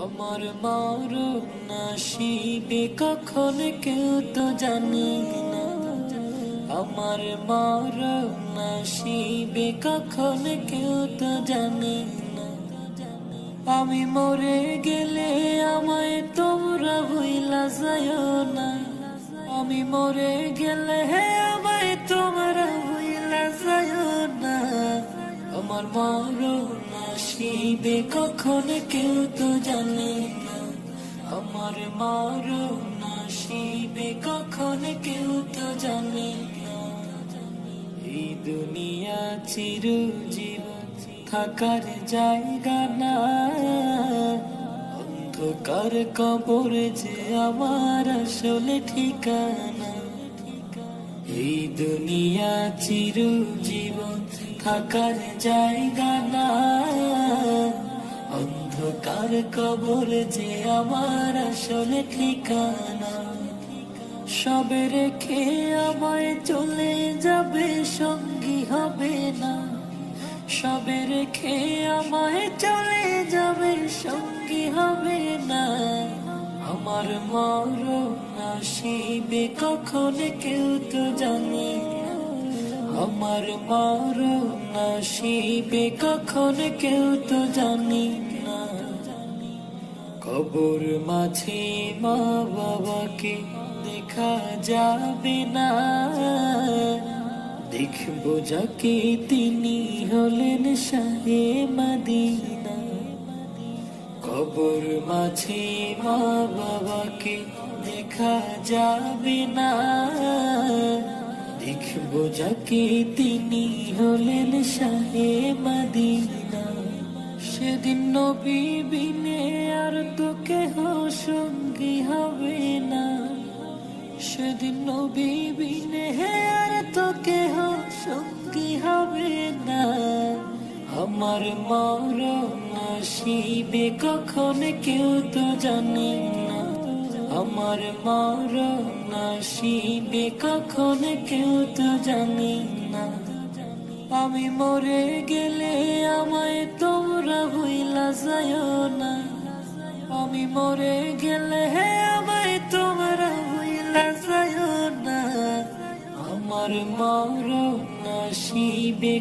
আমার মরণ নসিবে কখন কেউ তো জানে না। আমার মরণ নসিবে কখন কেউ তো জানে না। আমি মরে গেলে আমায় তোমরা ভুইলা যাইও না। আমি মরে গেলে আমায় তোমরা ভুইলা যাইও না। আমার মরণ নসিবে কখন কেউ তো জানে না। আমার মরণ নসিবে কখন কেউ তো জানে না। এই দুনিয়া চিরজীবন থাকার জায়গা না। অন্ধকার কবর যে আমার আসলে ঠিকানা। এই দুনিয়া চিরজীবন থাকার জায়গা না। অন্ধকার কবর যে আমার আসলে ঠিকানা। সবে রেখে আমায় চলে যাবে, সঙ্গী হবে না। সবে রেখে আমায় চলে যাবে, সঙ্গী হবে না। আমার মরণ নসিবে কখন কেউ তো জানে না। আমার মরণ নসিবে কখন কেউ তো জানে না। কবর মাঝে মা বাবাকে দেখা যাবে না। দেখবো যাকে তিনি হলেন শাহে মদিনা। কবর মাঝে মা বাবাকে দেখা যাবে না। দেখবো যাকে তিনি হলেন শাহে মদিনা। সেদিন নবী বিনে আর তো কেহ সঙ্গী হবে না। সেদিন নবী বিনে আর তো কেহ সঙ্গী হবে না। আমার মরণ নসিবে কখন কেউ তো জানে না। আমার মরণ নসিবে কখন কেউ তো জানে না। আমি মরে গেলে আমায় তোমরা ভুইলা যাইও না। আমি মরে গেলে আমায় তোমরা ভুইলা যাইও না। আমার মরণ নসিবে